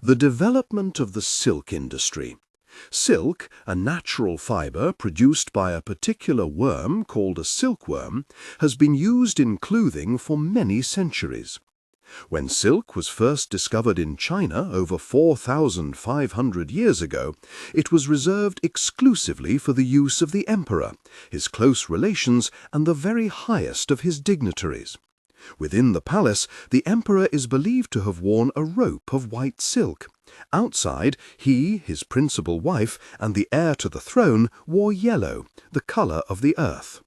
The development of the silk industry. Silk, a natural fiber produced by a particular worm called a silkworm, has been used in clothing for many centuries. When silk was first discovered in China over 4,500 years ago, it was reserved exclusively for the use of the emperor, his close relations, and the very highest of his dignitaries. Within the palace, the emperor is believed to have worn a rope of white silk. Outside, he, his principal wife, and the heir to the throne wore yellow, the color of the earth.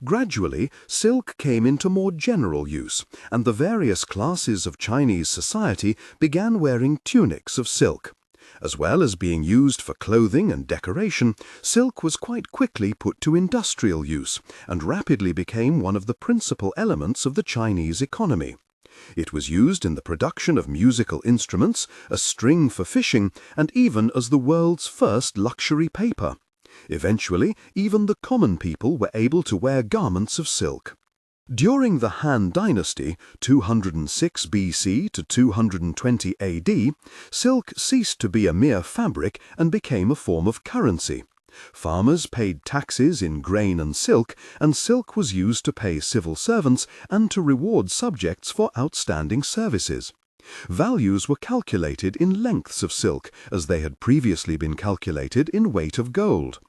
Gradually, silk came into more general use, and the various classes of Chinese society began wearing tunics of silk. As well as being used for clothing and decoration, silk was quite quickly put to industrial use and rapidly became one of the principal elements of the Chinese economy. It was used in the production of musical instruments, a string for fishing, and even as the world's first luxury paper. Eventually, even the common people were able to wear garments of silk. During the Han Dynasty, 206 BC to 220 AD, silk ceased to be a mere fabric and became a form of currency. Farmers paid taxes in grain and silk was used to pay civil servants and to reward subjects for outstanding services. Values were calculated in lengths of silk, as they had previously been calculated in weight of gold.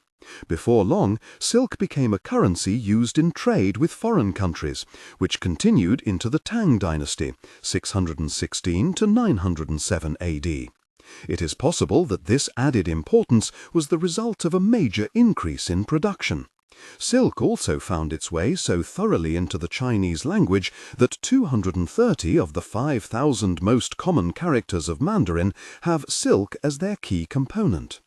Before long, silk became a currency used in trade with foreign countries, which continued into the Tang Dynasty, 616 to 907 AD. It is possible that this added importance was the result of a major increase in production. Silk also found its way so thoroughly into the Chinese language that 230 of the 5,000 most common characters of Mandarin have silk as their key component.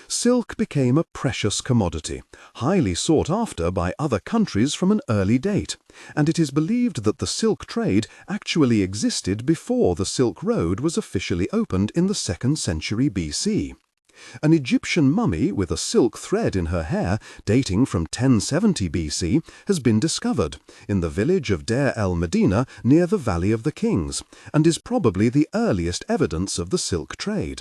Silk became a precious commodity, highly sought after by other countries from an early date, and it is believed that the silk trade actually existed before the Silk Road was officially opened in the 2nd century BC. An Egyptian mummy with a silk thread in her hair dating from 1070 BC has been discovered in the village of Deir el-Medina near the Valley of the Kings, and is probably the earliest evidence of the silk trade.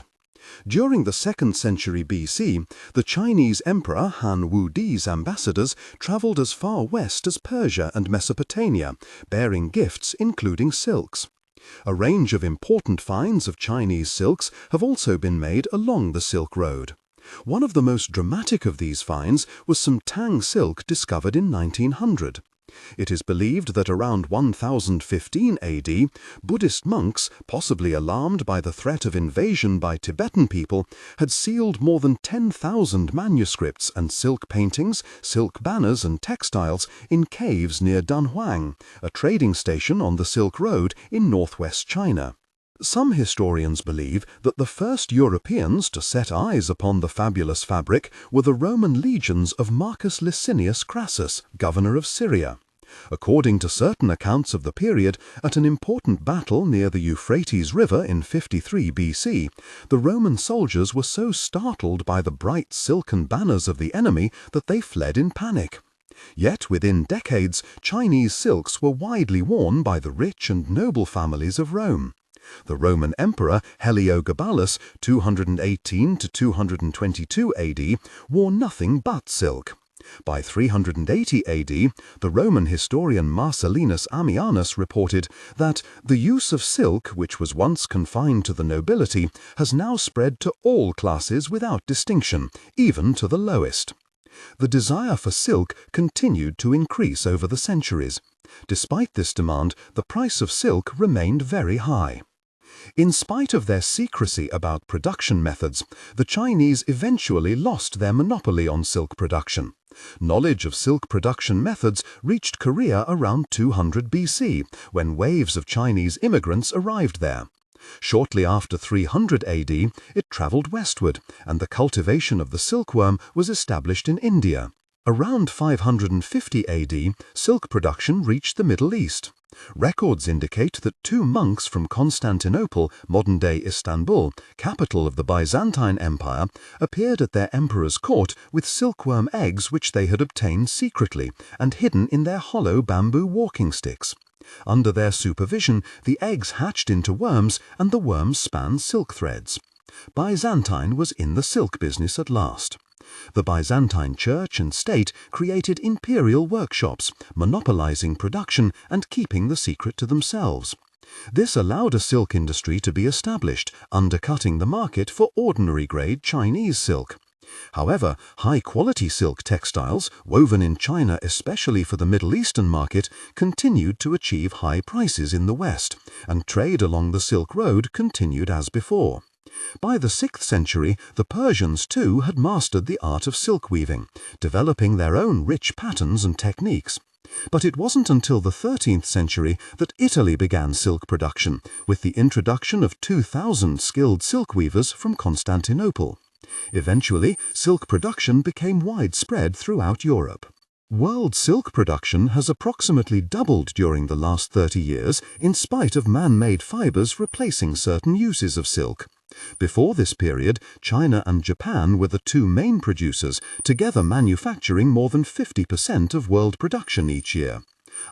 During the 2nd century BC, the Chinese Emperor Han Wudi's ambassadors traveled as far west as Persia and Mesopotamia, bearing gifts including silks. A range of important finds of Chinese silks have also been made along the Silk Road. One of the most dramatic of these finds was some Tang silk discovered in 1900. It is believed that around 1015 AD, Buddhist monks, possibly alarmed by the threat of invasion by Tibetan people, had sealed more than 10,000 manuscripts and silk paintings, silk banners and textiles in caves near Dunhuang, a trading station on the Silk Road in northwest China. Some historians believe that the first Europeans to set eyes upon the fabulous fabric were the Roman legions of Marcus Licinius Crassus, governor of Syria. According to certain accounts of the period, at an important battle near the Euphrates River in 53 BC, the Roman soldiers were so startled by the bright silken banners of the enemy that they fled in panic. Yet within decades, Chinese silks were widely worn by the rich and noble families of Rome. The Roman Emperor Heliogabalus, 218 to 222 AD, wore nothing but silk. By 380 AD, the Roman historian Marcellinus Ammianus reported that the use of silk, which was once confined to the nobility, has now spread to all classes without distinction, even to the lowest. The desire for silk continued to increase over the centuries. Despite this demand, the price of silk remained very high. In spite of their secrecy about production methods, the Chinese eventually lost their monopoly on silk production. Knowledge of silk production methods reached Korea around 200 BC, when waves of Chinese immigrants arrived there. Shortly after 300 AD, it traveled westward, and the cultivation of the silkworm was established in India. Around 550 AD, silk production reached the Middle East. Records indicate that 2 monks from Constantinople, modern-day Istanbul, capital of the Byzantine Empire, appeared at their emperor's court with silkworm eggs which they had obtained secretly and hidden in their hollow bamboo walking sticks. Under their supervision, the eggs hatched into worms and the worms span silk threads. Byzantine was in the silk business at last. The Byzantine church and state created imperial workshops, monopolizing production and keeping the secret to themselves. This allowed a silk industry to be established, undercutting the market for ordinary-grade Chinese silk. However, high-quality silk textiles, woven in China especially for the Middle Eastern market, continued to achieve high prices in the West, and trade along the Silk Road continued as before. By the 6th century, the Persians too had mastered the art of silk weaving, developing their own rich patterns and techniques. But it wasn't until the 13th century that Italy began silk production, with the introduction of 2,000 skilled silk weavers from Constantinople. Eventually, silk production became widespread throughout Europe. World silk production has approximately doubled during the last 30 years in spite of man-made fibers replacing certain uses of silk. Before this period, China and Japan were the two main producers, together manufacturing more than 50% of world production each year.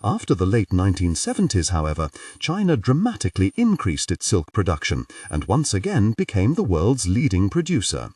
After the late 1970s, however, China dramatically increased its silk production and once again became the world's leading producer.